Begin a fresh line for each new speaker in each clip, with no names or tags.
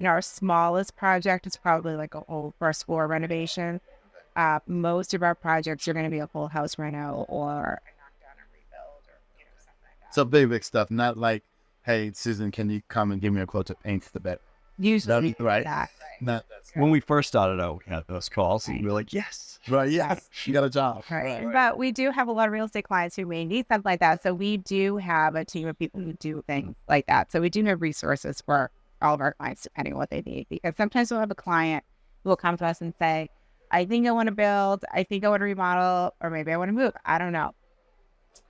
Our smallest project is probably like a whole first floor renovation. Most of our projects are going to be a full house reno or a knockdown and rebuild or something like that.
So big stuff, not like, hey, Susan, can you come and give me a quote to paint the bed?
Usually,
Right.
that
Not that's
When we first started out, we had those calls, and we were like, yes.
right. Yes, you got a job.
right. But we do have a lot of real estate clients who may need something like that. So we do have a team of people who do things like that. So we do have resources for all of our clients depending on what they need. Because sometimes we'll have a client who will come to us and say, I think I want to build, I think I want to remodel, or maybe I want to move. I don't know.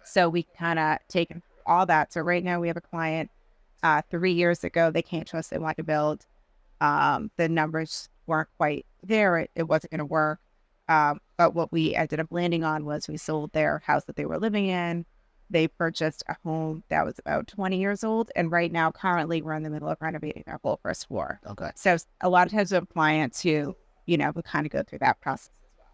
So we kind of take all that. So right now we have a client 3 years ago, they came to us, they wanted to build. The numbers weren't quite there. It wasn't going to work. But what we ended up landing on was we sold their house that they were living in. They purchased a home that was about 20 years old. And right now, currently, we're in the middle of renovating their whole first floor.
Okay.
So a lot of times we have clients who, we kind of go through that process as well.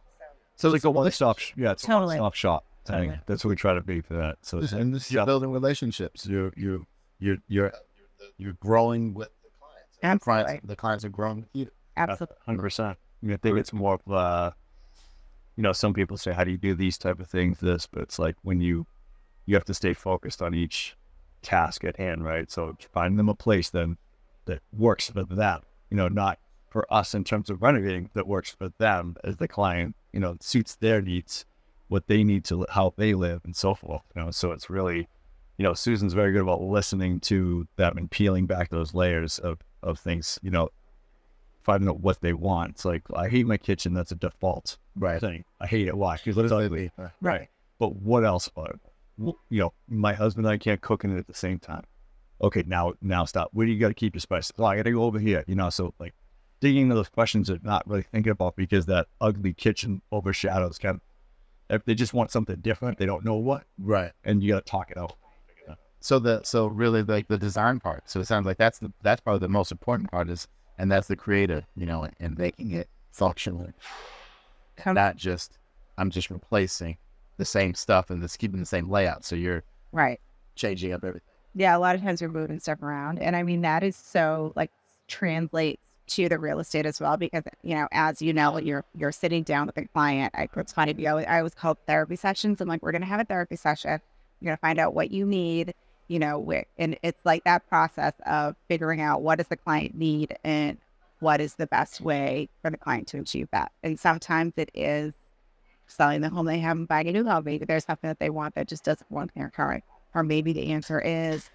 So it's like a one-stop, it's
Totally.
a one-stop shop.
Totally.
That's what we try to be for that. So
And this is building relationships. You're growing with the clients. And
Absolutely.
the clients are growing with you.
Absolutely.
100%. I think it's more of, some people say, how do you do these type of things, this, but it's like when you have to stay focused on each task at hand, right? So find them a place then that works for them, not for us in terms of renovating, that works for them as the client, suits their needs, what they need to, how they live and so forth, so it's really, Susan's very good about listening to them and peeling back those layers of things, finding out what they want. It's like, I hate my kitchen. That's a default thing. I hate it. Why? Because it's ugly.
Right.
But what else about it? My husband and I can't cook in it at the same time. Okay, now stop. Where do you got to keep your spices? Well, I got to go over here. So like digging into those questions they're not really thinking about because that ugly kitchen overshadows kind of, if they just want something different, they don't know what.
Right.
And you got to talk it out.
So really like the design part. So it sounds like that's probably the most important part and that's the creative, and making it functional. Not just, I'm just replacing the same stuff and just keeping the same layout. So you're
Right.
changing up everything.
Yeah, a lot of times we're moving stuff around. And I mean, that is so translates to the real estate as well, because, as you're sitting down with a client. It's funny, I always call it therapy sessions. I'm like, we're going to have a therapy session. You're going to find out what you need, and it's like that process of figuring out what does the client need and what is the best way for the client to achieve that. And sometimes it is selling the home they have and buying a new home. Maybe there's something that they want that just doesn't work in their current. Or maybe the answer is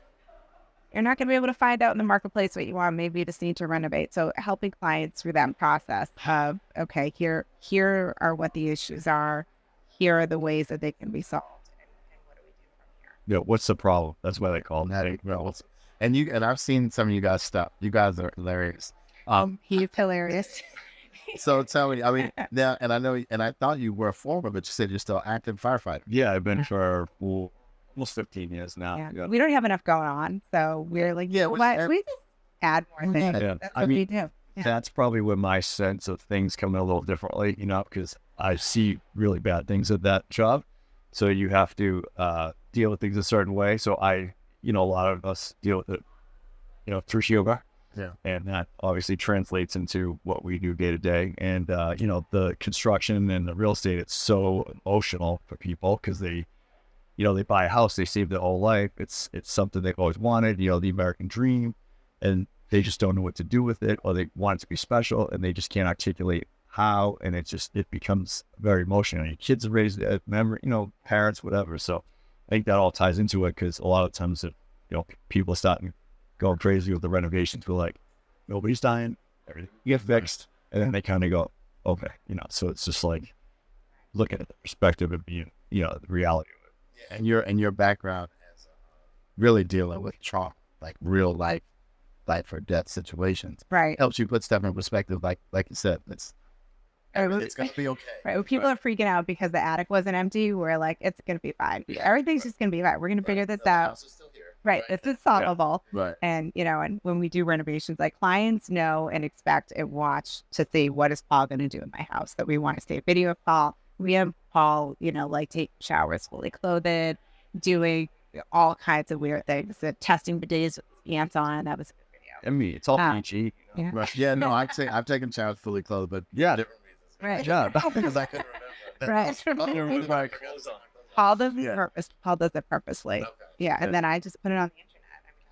you're not going to be able to find out in the marketplace what you want. Maybe you just need to renovate. So helping clients through that process of, okay, here are what the issues are. Here are the ways that they can be solved. And what do we do from here?
Yeah, what's the problem? That's why they call it.
And I've seen some of you guys stuff. You guys are hilarious.
He's hilarious.
So tell me, I mean, now, and I know, and I thought you were a former, but you said you're still active firefighter.
Yeah, I've been for almost 15 years now.
Yeah. We don't have enough going on, so we're like, we just add more things.
Yeah.
That's what we do. Yeah.
That's probably where my sense of things come in a little differently, because I see really bad things at that job. So you have to deal with things a certain way. So a lot of us deal with it, through humor.
Yeah.
And that obviously translates into what we do day to day. And, the construction and the real estate, it's so emotional for people because they buy a house, they save their whole life. It's something they've always wanted, the American dream, and they just don't know what to do with it, or they want it to be special and they just can't articulate how. And it becomes very emotional. Your kids are raised memory, parents, whatever. So I think that all ties into it because a lot of times if, people are starting going crazy with the renovations, we're like, nobody's dying, everything get fixed. And then they kind of go, okay, so it's just like looking at the perspective of being, the reality of it.
And your background is really dealing with trauma, like real life or death situations.
Right.
Helps you put stuff in perspective, like you said. It's gonna be okay.
Right. When people are freaking out because the attic wasn't empty, we're like, it's gonna be fine. Everything's just gonna be fine. We're gonna figure this out.
House is still here.
Right. This is solvable.
Yeah. Right.
And, and when we do renovations, like clients know and expect and watch to see what is Paul going to do in my house, that we want to see a video of Paul. We have Paul, taking showers fully clothed, doing all kinds of weird things, testing bidets with his pants on. That was a good video.
I mean, it's all PG.
Yeah.
Right. Yeah, no, I've taken showers fully clothed, but
Yeah.
different reasons.
Right.
Yeah.
Because I couldn't remember.
Right. Paul does it Paul does it purposely.
Okay.
Yeah, and then I just put it on the internet. I mean,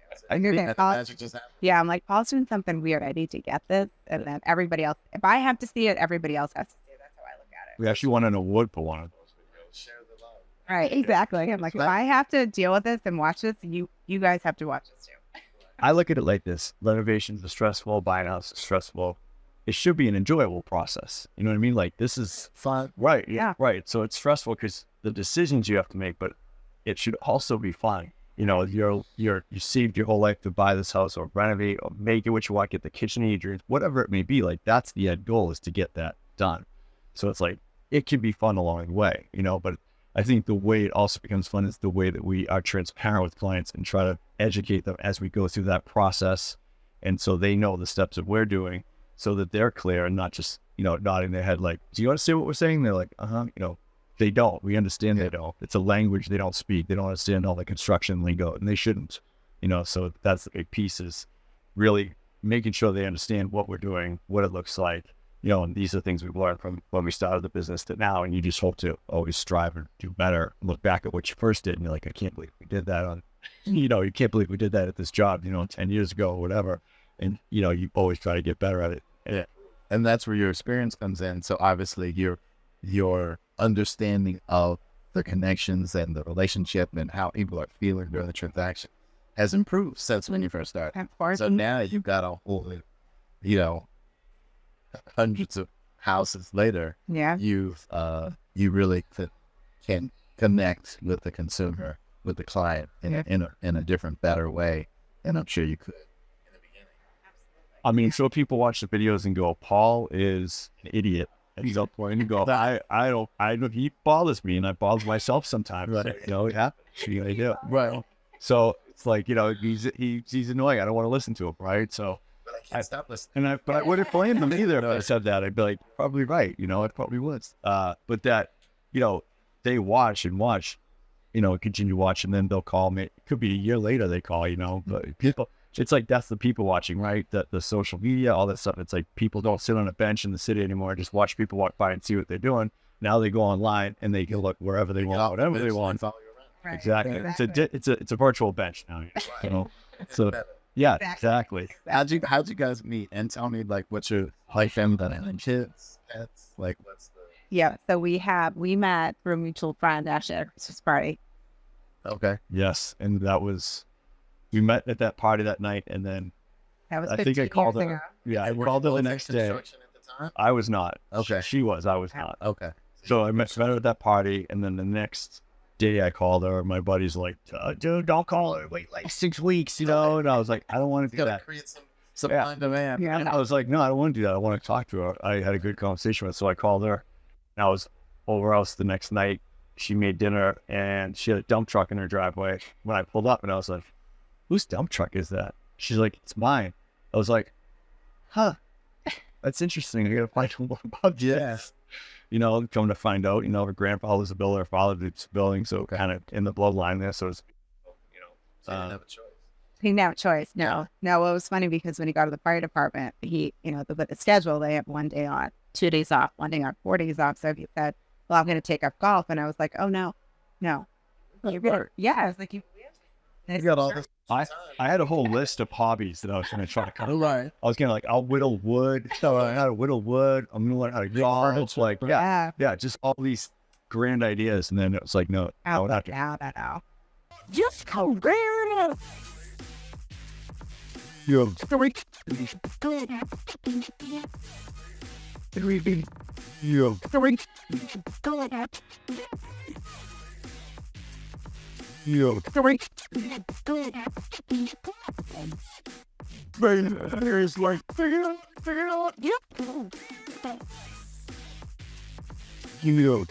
that's what I do.
I
Okay,
knew
And the
Paul,
magic just happened.
yeah, I'm like, Paul's doing something weird. I need to get this, and then everybody else. If I have to see it, everybody else has to see it. That's how I look at it.
We actually won an award for one of those videos.
Share the love.
Right, exactly. I'm like, if I have to deal with this and watch this, you guys have to watch this too.
I look at it like this: renovations are stressful, buying a house is stressful. It should be an enjoyable process. You know what I mean? Like this is
Fun.
right,
Yeah.
right. So it's stressful because the decisions you have to make, but it should also be fun. You know, you saved your whole life to buy this house or renovate or make it what you want, get the kitchen in your dreams, whatever it may be. Like that's the end goal, is to get that done. So it's like it can be fun along the way, you know. But I think the way it also becomes fun is the way that we are transparent with clients and try to educate them as we go through that process, and so they know the steps that we're doing, so that they're clear and not just, you know, nodding their head like, "Do you understand what we're saying?" They're like, you know. They don't. We understand they don't. It's a language they don't speak. They don't understand all the construction lingo, and they shouldn't. You know, so that's the big piece, is really making sure they understand what we're doing, what it looks like. You know, and these are things we've learned from when we started the business to now, and you just hope to always strive and do better. Look back at what you first did, and you're like, I can't believe we did that on, you know, you can't believe we did that at this job, you know, 10 years ago or whatever. And, you know, you always try to get better at it.
Yeah. And that's where your experience comes in. So obviously your understanding of the connections and the relationship and how people are feeling during the transaction has improved since when you first started.
Of course.
So now you've got a whole, you know, hundreds of houses later,
Yeah.
you really can connect with the consumer, with the client in a different, better way. And I'm sure you could in the beginning.
I mean, so people watch the videos and go, Paul is an idiot. At some point, and go, I don't, he bothers me, and I bother myself sometimes.
Right.
You know, it happens. What are you gonna do?
Right.
So it's like, you know, he's annoying. I don't want to listen to him, right? So,
But I can't stop listening.
but I wouldn't blame him either if I said that. I'd be like, probably right. You know, I probably would. But that, you know, they watch and watch, you know, continue to watch, and then they'll call me. It could be a year later they call, you know, but people. It's like, that's the people watching, right? The social media, all that stuff. It's like people don't sit on a bench in the city anymore. Just watch people walk by and see what they're doing. Now they go online and they can look wherever they want, whatever they want.
Right.
Exactly.
Exactly.
It's a virtual bench now. You know? So yeah, exactly.
How'd you guys meet? And tell me, like, what's your family dynamic? Kids, pets, like, what's the?
Yeah. So we met through a mutual friend actually at a Christmas party.
Okay.
Yes, and we met at that party that night, and then
That was
I
15
think I called
years
her.
ago.
Yeah, I called her the next day.
At the time?
I was not.
Okay.
She was. I was not.
Okay.
So I met her at that party, and then the next day I called her. My buddy's like, dude, don't call her. Wait like 6 weeks, you know? And I was like, I don't want to
You
do
gotta
that.
create some supply and demand.
Yeah.
And I was like, no, I don't want to do that. I want to talk to her. I had a good conversation with her. So I called her, and I was over house the next night. She made dinner, and she had a dump truck in her driveway. When I pulled up, and I was like, whose dump truck is that? She's like, it's mine. I was like, huh, that's interesting. I got to find out more about this. You know, come to find out, you know, her grandfather was a builder, her father did building, so kind of in the bloodline there. So it's, you know,
So you didn't have a choice.
He didn't have a choice. No. No, it was funny because when he got to the fire department, he, you know, the schedule, they have 1 day on, 2 days off, 1 day on, 4 days off. So he said, well, I'm going to take up golf. And I was like, oh, no. You're good. Yeah. I was like, you
got all this.
I had a whole list of hobbies that I was going to try to cover.
Right.
I was going to like, I'll whittle wood. So I how to whittle wood. I'm going to learn how to golf. It's like, yeah, just all these grand ideas. And then it was like, no, I would have to.
No.
Just go rare.
You
There's like figure it out. Yep.
you